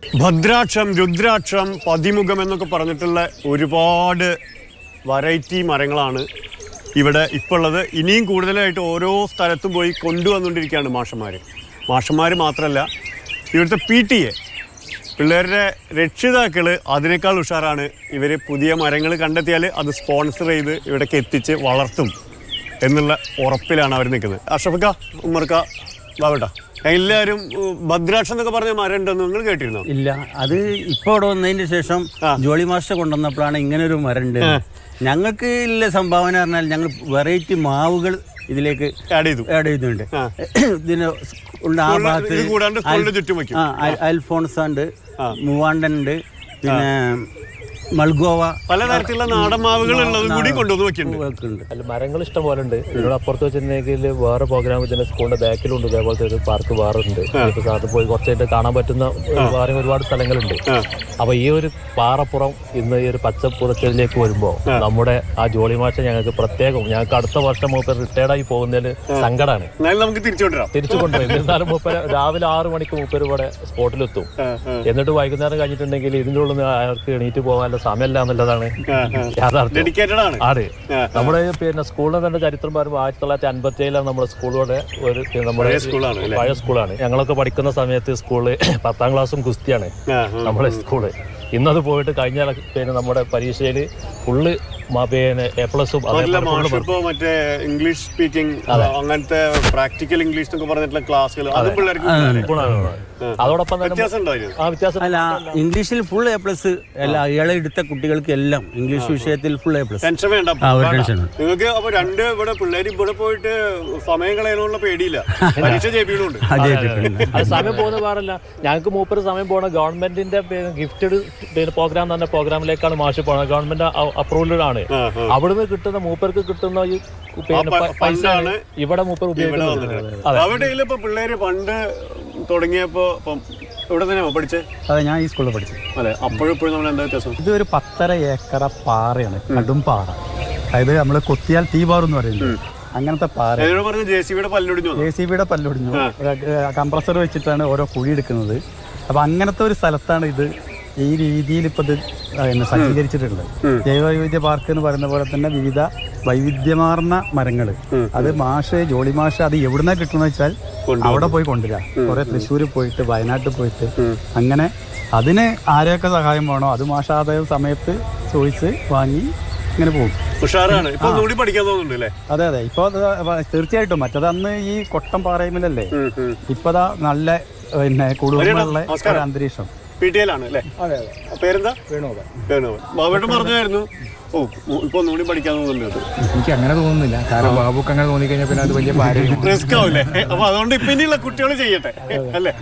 ഭദ്രാക്ഷം, രുദ്രാക്ഷം, പതിമുഖം എന്നൊക്കെ പറഞ്ഞിട്ടുള്ള ഒരുപാട് വെറൈറ്റി മരങ്ങളാണ് ഇവിടെ ഇപ്പോൾ ഉള്ളത്. ഇനിയും കൂടുതലായിട്ട് ഓരോ സ്ഥലത്തും പോയി കൊണ്ടുവന്നുകൊണ്ടിരിക്കുകയാണ് മാഷന്മാർ മാത്രമല്ല, ഇവിടുത്തെ PTA പിള്ളേരുടെ രക്ഷിതാക്കൾ അതിനേക്കാൾ ഉഷാറാണ്. ഇവർ പുതിയ മരങ്ങൾ കണ്ടെത്തിയാൽ അത് സ്പോൺസർ ചെയ്ത് ഇവിടേക്ക് എത്തിച്ച് വളർത്തും എന്നുള്ള ഉറപ്പിലാണ് അവർ നിൽക്കുന്നത്. അഷ്റഫക്ക, ഉമ്മർക്ക, ബാബട്ട, എല്ലാവരും ഭദ്രാക്ഷം എന്നൊക്കെ പറഞ്ഞ മരം ഉണ്ടെന്ന് നിങ്ങൾ കേട്ടിരുന്നോ? ഇല്ല, അത് ഇപ്പോൾ ഇവിടെ വന്നതിന് ശേഷം ജോളി മാസ്റ്റർ കൊണ്ടുവന്നപ്പോഴാണ് ഇങ്ങനൊരു മരം ഉണ്ട്. ഞങ്ങൾക്ക് ഇല്ല സംഭാവന പറഞ്ഞാൽ ഞങ്ങൾ വെറൈറ്റി മാവുകൾ ഇതിലേക്ക് ആഡ് ചെയ്തിട്ടുണ്ട്. ഇതിന് ഉണ്ട് ആ ഭാഗത്ത് അൽഫോൺസ ഉണ്ട്, മൂവാണ്ടൻ ഉണ്ട്, പിന്നെ മൾഗോവ, പലതരത്തിലുള്ള നാടൻ മാവുകൾ ഉള്ളതും കൂടി കൊണ്ടുവന്ന് വെക്കുന്നുണ്ട്. അല്ല, മരങ്ങൾ ഇഷ്ടം പോലെ ഉണ്ട്. ഇതിനോട് അപ്പുറത്ത് വെച്ചിട്ടുണ്ടെങ്കിൽ വേറെ പ്രോഗ്രാം ഇതിന്റെ സ്കൂളിന്റെ ബാക്കിലുണ്ട് ഇതേപോലത്തെ ഒരു പാർക്ക് വേറെ ഉണ്ട്. അത് പോയി കുറച്ചായിട്ട് കാണാൻ പറ്റുന്ന വേറെ ഒരുപാട് സ്ഥലങ്ങളുണ്ട്. അപ്പൊ ഈ ഒരു പാറപ്പുറം ഇന്ന് ഈ ഒരു പച്ചപ്പുറത്തിലേക്ക് വരുമ്പോ നമ്മുടെ ആ ജോളി മാഷ ഞങ്ങൾക്ക് പ്രത്യേകം, ഞങ്ങൾക്ക് അടുത്ത വർഷം മൂപ്പർ റിട്ടയർഡായി പോകുന്നതിൽ സങ്കടമാണ്. നമുക്ക് തിരിച്ചു കൊണ്ടുപോയി എന്നാലും മൂപ്പര് രാവിലെ 6 മണിക്ക് മൂപ്പര് ഇവിടെ സ്പോട്ടിലെത്തും. എന്നിട്ട് വൈകുന്നേരം കഴിഞ്ഞിട്ടുണ്ടെങ്കിൽ ഇതിൻ്റെ ഉള്ളിൽ അയാൾക്ക് എണീറ്റ് പോകാനുള്ള സമയമല്ല എന്നുള്ളതാണ് യാഥാർത്ഥ്യം. ആണ് നമ്മുടെ പിന്നെ സ്കൂളിന് തന്നെ ചരിത്രം പറയുമ്പോൾ 1957 നമ്മുടെ സ്കൂളോടെ ഒരു നമ്മുടെ പഴയ സ്കൂളാണ്. ഞങ്ങളൊക്കെ പഠിക്കുന്ന സമയത്ത് സ്കൂള് 10ാം ക്ലാസ്സും ഗുസ്തിയാണ് നമ്മുടെ സ്കൂള്. ഇന്നത് പോയിട്ട് കഴിഞ്ഞ പിന്നെ നമ്മുടെ പരീക്ഷയിൽ ഫുള്ള് പിന്നെ A+ഉം മറ്റേ ഇംഗ്ലീഷ് സ്പീക്കിംഗ് അങ്ങനത്തെ പ്രാക്ടിക്കൽ ഇംഗ്ലീഷ് എന്നൊക്കെ പറഞ്ഞിട്ടുള്ള ക്ലാസ്സുകൾ അതോടൊപ്പം തന്നെ വ്യത്യാസം അല്ല, ഇംഗ്ലീഷിൽ ഫുൾ A+. എല്ലാ ഇയാളെ എടുത്ത കുട്ടികൾക്ക് എല്ലാം ഇംഗ്ലീഷ് വിഷയത്തിൽ ഫുൾ A+. ടെൻഷൻ വേണ്ട നിങ്ങൾക്ക്. അപ്പൊ രണ്ട് ഇവിടെ പിള്ളേർ ഇവിടെ പോയിട്ട് സമയം കളയാനുള്ള പേടിയില്ല, പരീക്ഷ ജയിപ്പിക്കുന്നുണ്ട്. അത് സമയം പോകുന്ന പാടില്ല. ഞങ്ങൾക്ക് മൂപ്പര് സമയം പോകണം. ഗവൺമെന്റിന്റെ ഗിഫ്റ്റഡ് പ്രോഗ്രാം തന്നെ പ്രോഗ്രാമിലേക്കാണ് മാഷ് പോണത്. ഗവൺമെന്റ് അപ്രൂവലാണ്. അവിടുന്ന് കിട്ടുന്ന മൂപ്പർക്ക് കിട്ടുന്ന ഈ പൈസ ഇവിടെ മൂപ്പർ ഉപയോഗിക്കുന്നത്. അവിടെ പിള്ളേര് പണ്ട് തുടങ്ങിയപ്പോ ഇവിടെ തന്നെയാണോ പഠിച്ചത്? അതെ, ഞാൻ ഈ സ്കൂളിൽ പഠിച്ചു. അതെ, അപ്പോഴും നമ്മൾ എന്താ വ്യത്യാസം? ഇതൊരു 10.5 ഏക്കർ പാറയാണ്, കടും പാറ. അതായത് നമ്മള് കൊത്തിയാൽ തീപാറെന്ന് പറയുന്നത് അങ്ങനത്തെ പാറ. JCBയുടെ പല്ലൊടിഞ്ഞു കംപ്രസർ വെച്ചിട്ടാണ് ഓരോ കുഴി എടുക്കുന്നത്. അപ്പൊ അങ്ങനത്തെ ഒരു സ്ഥലത്താണ് ഇത് ഈ രീതിയിൽ ഇപ്പൊ ഇത് സജ്ജീകരിച്ചിട്ടുള്ളത്. ജൈവവൈവിധ്യ പാർക്ക് എന്ന് പറയുന്ന പോലെ തന്നെ വിവിധ വൈവിധ്യമാർന്ന മരങ്ങൾ. അത് ജോളി മാഷ് അത് എവിടുന്നാ കിട്ടുന്ന വെച്ചാൽ അവിടെ പോയി കൊണ്ടുവരാം. കുറെ തൃശ്ശൂർ പോയിട്ട് വയനാട്ടിൽ പോയിട്ട് അങ്ങനെ അതിന് ആരെയൊക്കെ സഹായം വേണോ അത് മാഷാദായ സമയത്ത് ചോദിച്ച് വാങ്ങി ഇങ്ങനെ പോകും. അതെ അതെ, ഇപ്പൊ തീർച്ചയായിട്ടും. മറ്റത് അന്ന് ഈ കൊട്ടം പാറയുമില്ലല്ലേ, ഇപ്പതാ നല്ല പിന്നെ കൂടുതലുള്ള ഒരു അന്തരീക്ഷം. PTA-ലാണ് അല്ലേ? പേരെന്താ? ബാബുവേട്ടൻ പറഞ്ഞായിരുന്നു ഇപ്പൊ ഒന്നുകൂടി പഠിക്കാൻ തോന്നുന്നുണ്ട്. എനിക്ക് അങ്ങനെ തോന്നുന്നില്ല, കാരണം ബാബുക്ക് അങ്ങനെ തോന്നിക്കഴിഞ്ഞാൽ പിന്നെ അത് വലിയ റിസ്ക് ആവില്ലേ? അപ്പൊ അതുകൊണ്ട് ഇപ്പൊ ഇനിയുള്ള കുട്ടികൾ ചെയ്യട്ടെ അല്ലേ?